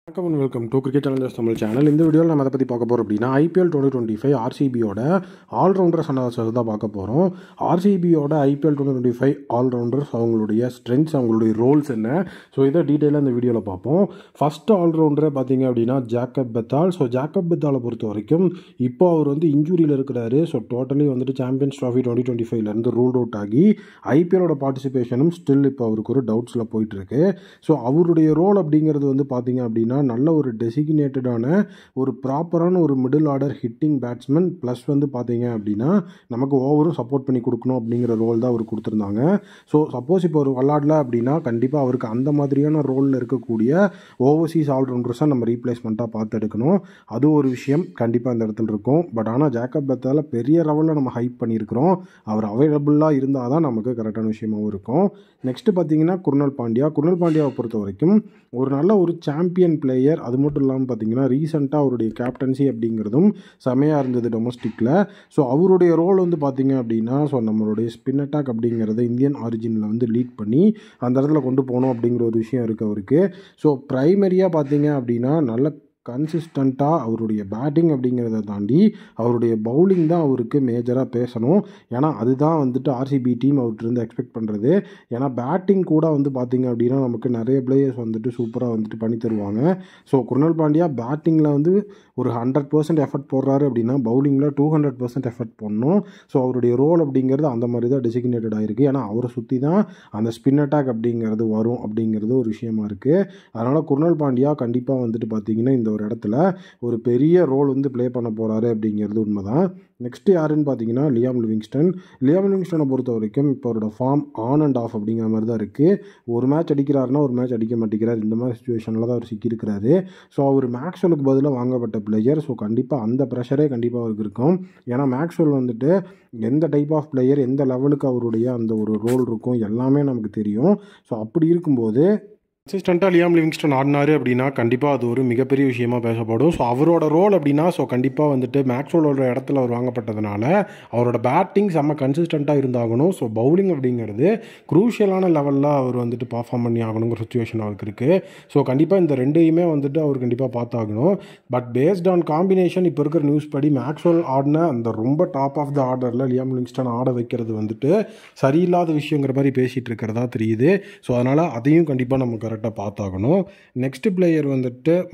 வணக்கம் and welcome to cricket Challengers Tamil channel. இந்த வீடியோவில் நம்ம அதை பற்றி பார்க்க போகிறோம் அப்படின்னா ஐபிஎல் 2025 ஆர்சிபியோட ஆல்ரவுண்டர்ஸ் அனாலிசிஸ் தான் பார்க்க போகிறோம். ஆர்சிபியோட ஐபிஎல் 2025 ஆல்ரவுண்டர்ஸ், அவங்களுடைய ஸ்ட்ரென்த்ஸ், அவங்களுடைய ரோல்ஸ் என்ன, ஸோ இதை டீட்டெயிலாக இந்த வீடியோவில் பார்ப்போம். ஃபஸ்ட்டு ஆல்ரவுண்டரை பார்த்தீங்க அப்படின்னா ஜாக்கப் பெத்தால். ஸோ ஜாக்கப் பெத்தாலை பொறுத்த வரைக்கும் இப்போ அவர் இன்ஜூரியில் இருக்கிறாரு. So totally champions trophy 2025 ruled out ஆகி ஐபிஎலோட பார்ட்டிசிபேஷனும் ஸ்டில் இப்போ அவருக்கு ஒரு டவுட்ஸில் போயிட்டுருக்கு. ஸோ அவருடைய ரோல் அப்படிங்கிறது பார்த்தீங்க அப்படின்னா நல்ல ஒரு டெசிக்னேட்டடான ஒரு ப்ராப்பரான ஒரு middle order hitting batsman, plus பார்த்தீங்க அப்படின்னா நமக்கு ஓவரும் சப்போர்ட் பண்ணி கொடுக்கணும் அப்படிங்கிற ரோல் தான் அவர் கொடுத்துருந்தாங்க. ஸோ சப்போஸ் இப்போ ஒரு விளாடல அப்படின்னா கண்டிப்பாக அவருக்கு அந்த மாதிரியான ரோலில் இருக்கக்கூடிய ஓவர்சீஸ் ஆல்ரவுண்டர்ஸாக நம்ம ரீப்ளேஸ்மெண்ட்டாக பார்த்து எடுக்கணும். அது ஒரு விஷயம் கண்டிப்பாக இந்த இடத்துல இருக்கும். பட் ஆனால் ஜாக்கப் பெத்தால பெரிய லெவலில் நம்ம ஹைப் பண்ணியிருக்கிறோம். அவர் அவைலபிளாக இருந்தால் தான் நமக்கு கரெக்டான விஷயமாகவும் இருக்கும். நெக்ஸ்ட்டு பார்த்தீங்கன்னா குர்னல் பாண்டியாவை பொறுத்த வரைக்கும் ஒரு நல்ல ஒரு சாம்பியன் பிளேயர். அது மட்டும் இல்லாமல் பார்த்தீங்கன்னா ரீசெண்டாக அவருடைய கேப்டன்சி அப்படிங்கிறதும் செமையாக இருந்தது டொமஸ்டிக்கில். ஸோ அவருடைய ரோல் பார்த்தீங்க அப்படின்னா ஸோ நம்மளுடைய ஸ்பின் அட்டாக் அப்படிங்கிறத இந்தியன் ஆரிஜினில் லீட் பண்ணி அந்த இடத்துல கொண்டு போகணும் அப்படிங்கிற ஒரு விஷயம் இருக்குது அவருக்கு. ஸோ ப்ரைமரியாக பார்த்தீங்க அப்படின்னா நல்ல கன்சிஸ்டண்ட்டாக அவருடைய பேட்டிங் அப்படிங்கிறத தாண்டி அவருடைய பவுலிங் தான் அவருக்கு மேஜராக பேசணும். ஏன்னா அதுதான் ஆர்சிபி டீம் அவர்கிட்ட எக்ஸ்பெக்ட் பண்ணுறது. ஏன்னா பேட்டிங் கூட பார்த்தீங்க அப்படின்னா நமக்கு நிறைய பிளேயர்ஸ் சூப்பராக பண்ணி தருவாங்க. ஸோ குர்னல் பாண்டியா பேட்டிங்கில் ஒரு 100% எஃபர்ட் போடுறாரு அப்படின்னா பவுலிங்கில் 200% எஃபர்ட் போடணும். ஸோ அவருடைய ரோல் அப்படிங்கிறது அந்த மாதிரி தான் டெசிக்னேட்டட் ஆகிருக்கு. ஏன்னா அவரை சுற்றி தான் அந்த ஸ்பின் அட்டாக் அப்படிங்கிறது வரும் அப்படிங்கிறது ஒரு விஷயமா இருக்குது. அதனால் குர்னல் பாண்டியா கண்டிப்பாக பார்த்தீங்கன்னா இந்த ஒரு இடத்துல ஒரு பெரிய ரோல் ப்ளே பண்ண போகிறாரு அப்படிங்கிறது உண்மைதான். நெக்ஸ்ட்டு யாருன்னு பார்த்தீங்கன்னா லியாம் லிவிங்ஸ்டனை பொறுத்த வரைக்கும் இப்போ அவரோட ஃபார்ம் ஆன் அண்ட் ஆஃப் அப்படிங்கிற மாதிரி தான் இருக்குது. ஒரு மேட்ச் அடிக்கிறாருன்னா ஒரு மேட்ச் அடிக்க மாட்டேங்கிறார். இந்த மாதிரி சுச்சுவேஷனில் தான் அவர் சிக்கியிருக்கிறாரு. ஸோ அவர் மேக்ஸ்வெலுக்கு பதிலாக வாங்கப்பட்ட பிளேயர். ஸோ கண்டிப்பாக அந்த ப்ரெஷரே கண்டிப்பாக அவருக்கு இருக்கும். ஏன்னா மேக்ஸ்வெல் எந்த டைப் ஆஃப் பிளேயர், எந்த லெவலுக்கு அவருடைய அந்த ஒரு ரோல் இருக்கும் எல்லாமே நமக்கு தெரியும். ஸோ அப்படி இருக்கும்போது கன்சிஸ்டண்ட்டாக லியாம் லிவிங்ஸ்டன் ஆடினார் அப்படின்னா கண்டிப்பாக அது ஒரு மிகப்பெரிய விஷயமாக பேசப்படும். ஸோ அவரோட ரோல் அப்படின்னா ஸோ கண்டிப்பாக மேக்ஸ்வெலோட இடத்துல அவர் வாங்கப்பட்டதுனால அவரோட பேட்டிங் செம்ம கன்சிஸ்டண்ட்டாக இருந்தாகணும். ஸோ பவுலிங் அப்படிங்கிறது குரூஷியலான லெவலில் அவர் பர்ஃபார்ம் பண்ணி ஆகணுங்கிற சுச்சுவேஷன் அவருக்கு இருக்குது. ஸோ கண்டிப்பாக இந்த ரெண்டையுமே அவர் கண்டிப்பாக பார்த்தாகணும். பட் பேஸ்ட் ஆன் காம்பினேஷன் இப்போ இருக்கிற நியூஸ் படி மேக்ஸ்வெல் ஆடின அந்த ரொம்ப டாப் ஆஃப் த ஆர்டரில் லியாம் லிவிங்ஸ்டன் ஆட வைக்கிறது சரியில்லாத விஷயங்கிற மாதிரி பேசிகிட்டு இருக்கிறதா தெரியுது. ஸோ அதனால் அதையும் கண்டிப்பாக நம்ம கரெக்டாக பார்த்தாகணும். Next player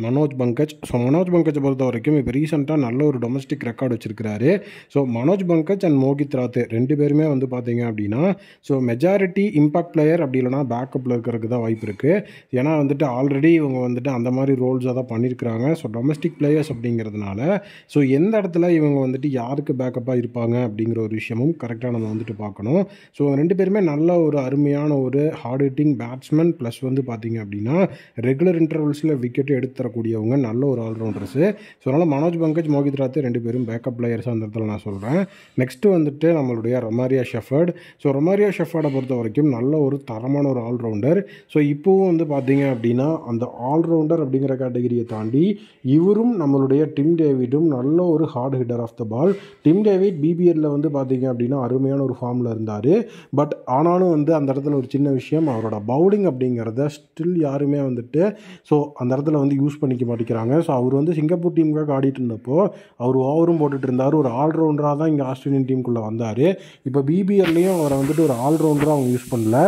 Manoj Pankaj. So Manoj பங்கஜை பொறுத்த வரைக்கும் இப்போ ரீசெண்டாக நல்ல ஒரு டொமஸ்டிக் ரெக்கார்டு வச்சிருக்கிறாரு. ஸோ மனோஜ் பங்கஜ் அண்ட் மோகித் ராத் ரெண்டு பேருமே பார்த்தீங்க அப்படின்னா ஸோ மெஜாரிட்டி இம்பாக்ட் பிளேயர் அப்படி இல்லைனா பேக்கப்பில் இருக்கிறதுக்கு தான் வாய்ப்பு இருக்குது. ஏன்னா ஆல்ரெடி இவங்க அந்த மாதிரி ரோல்ஸாக தான் பண்ணியிருக்கிறாங்க. ஸோ டொமஸ்டிக் பிளேயர்ஸ் அப்படிங்கிறதுனால ஸோ எந்த இடத்துல இவங்க யாருக்கு பேக்கப்பாக இருப்பாங்க அப்படிங்கிற ஒரு விஷயமும் கரெக்டாக நம்ம பார்க்கணும். ஸோ ரெண்டு பேருமே நல்ல ஒரு அருமையான ஒரு ஹார்ட் ஹிட்டிங் பேட்ஸ்மேன், ப்ளஸ் பார்த்தீங்க அப்படின்னா ரெகுலர் இன்டர்வல்ஸில் விக்கெட் எடுத்து தரக்கூடியவங்க, நல்ல ஒரு ஆல்ரவுண்டர்ஸு. ஸோ அதனால் மனோஜ் பங்கஜ், மோகித் ராத் ரெண்டு பேரும் பேக்கப் பிளேயர்ஸாக அந்த இடத்துல நான் சொல்கிறேன். நெக்ஸ்ட்டு நம்மளுடைய ரொமாரியா ஷெஃபர்ட். ஸோ ரொமாரியா ஷெஃபர்டை பொறுத்த வரைக்கும் நல்ல ஒரு தரமான ஒரு ஆல்ரவுண்டர். ஸோ இப்போவும் பார்த்தீங்க அப்படின்னா அந்த ஆல்ரவுண்டர் அப்படிங்கிற கேட்டகரியை தாண்டி இவரும் நம்மளுடைய டிம் டேவிடும் நல்ல ஒரு hard hitter of the ball. Tim David பிபிஎல்ல பார்த்தீங்க அப்படின்னா அருமையான ஒரு ஃபார்மில் இருந்தார். பட் ஆனாலும் அந்த இடத்துல ஒரு சின்ன விஷயம், அவரோட பவுலிங் அப்படிங்கிறத ஸ்டில் யாருமே ஸோ அந்த இடத்துல யூஸ் பண்ணிக்க மாட்டேங்கிறாங்க. ஸோ அவர் சிங்கப்பூர் டீமுக்காக ஆடிட்டு இருந்தப்போ அவர் ஓவரும் போட்டுட்டு இருந்தார். ஒரு ஆல்ரவுண்டராக தான் இங்கே ஆஸ்திரேலியன் டீமுக்குள்ளே வந்தார். இப்போ பிபிஎல்லையும் அவரை ஒரு ஆல்ரவுண்டராக அவங்க யூஸ் பண்ணல,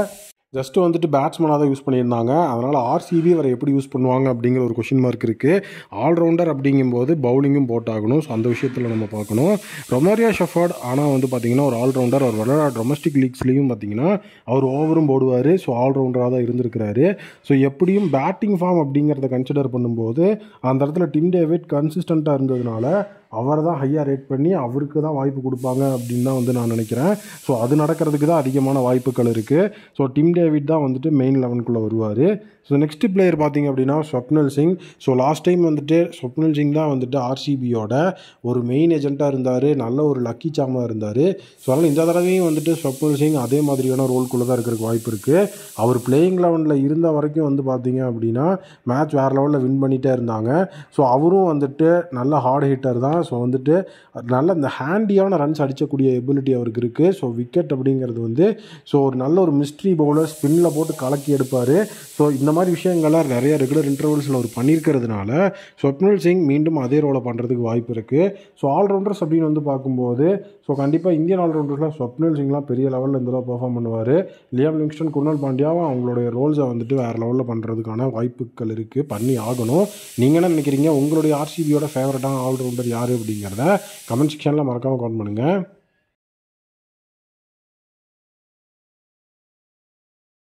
ஜஸ்ட்டு பேட்ஸ்மேனாக தான் யூஸ் பண்ணியிருந்தாங்க. அதனால் ஆர்சிபி அவரை எப்படி யூஸ் பண்ணுவாங்க அப்படிங்கிற ஒரு கொஷின் மார்க் இருக்குது. ஆல்ரவுண்டர் அப்படிங்கும்போது பவுலிங்கும் போட்டாகணும். ஸோ அந்த விஷயத்தில் நம்ம பார்க்கணும். ரொமாரியா ஷெஃபர்ட் ஆனால் பார்த்திங்கன்னா ஒரு ஆல்ரவுண்டர். அவர் விளையாட டொமஸ்டிக் லீக்ஸ்லேயும் பார்த்திங்கன்னா அவர் ஓவரும் போடுவார். ஸோ ஆல்ரவுண்டராக தான் இருந்திருக்கிறாரு. ஸோ எப்படியும் பேட்டிங் ஃபார்ம் அப்படிங்கிறத கன்சிடர் பண்ணும்போது அந்த இடத்துல டிம் டேவிட் கன்சிஸ்டண்ட்டாக இருந்ததுனால அவரை தான் ஹையாக ரேட் பண்ணி அவருக்கு தான் வாய்ப்பு கொடுப்பாங்க அப்படின்னு தான் நான் நினைக்கிறேன். ஸோ அது நடக்கிறதுக்கு தான் அதிகமான வாய்ப்புகள் இருக்குது. ஸோ டிம் டேவிட் தான் மெயின் 11க்குள்ளே வருவார். ஸோ நெக்ஸ்ட் பிளேயர் பார்த்திங்க அப்படின்னா Swapnil Singh. So last time Swapnil Singh தான் ஆர்சிபியோட ஒரு மெயின் ஏஜெண்ட்டாக இருந்தார். நல்ல ஒரு லக்கி சாமாக இருந்தார். ஸோ அதனால் இந்த தடவையும் ஸ்வப்னில் சிங் அதே மாதிரியான ரோல்குள்ளே தான் இருக்கிறதுக்கு வாய்ப்பு இருக்குது. அவர் பிளேயிங் 11ல் இருந்த வரைக்கும் பார்த்தீங்க அப்படின்னா மேட்ச் வேறு லெவலில் வின் பண்ணிகிட்டே இருந்தாங்க. ஸோ அவரும் நல்ல ஹார்ட் ஹிட்டர் தான். ஸோ நல்ல இந்த ஹேண்டியான ரன்ஸ் அடிக்கக்கூடிய எபிலிட்டி அவருக்கு இருக்குது. ஸோ விக்கெட் அப்படிங்கிறது ஸோ ஒரு நல்ல ஒரு மிஸ்ட்ரி பவுலர், ஸ்பின்னில் போட்டு கலக்கி எடுப்பார். ஸோ இந்த மாதிரி விஷயங்கள்லாம் நிறைய ரெகுலர் இன்டர்வல்ஸில் அவர் பண்ணியிருக்கிறதுனால ஸ்வப்னில் சிங் மீண்டும் அதே ரோலை பண்ணுறதுக்கு வாய்ப்பு இருக்குது. ஸோ ஆல்ரவுண்டர்ஸ் அப்படின்னு வந்து பார்க்கும்போது ஸோ கண்டிப்பாக இந்தியன் ஆல்ரவுண்டர்ஸில் ஸ்வப்னில் சிங்லாம் பெரிய லெவலில் இந்த தடவை பெர்ஃபார்ம் பண்ணுவார். லியாம் லிங்ஸ்டன், குர்னால் பாண்டியாவும் அவங்களுடைய ரோல்ஸை வந்துட்டு வேறு லெவலில் பண்ணுறதுக்கான வாய்ப்புகள் இருக்குது, பண்ணி ஆகணும். நீங்கள் என்ன நினைக்கிறீங்க? உங்களுடைய ஆர்சிபியோட ஃபேவரட்டான ஆல்ரவுண்டர் யார் அப்படிங்கிறத கமெண்ட் செக்ஷனில் மறக்காமல் கமெண்ட் பண்ணுங்கள்.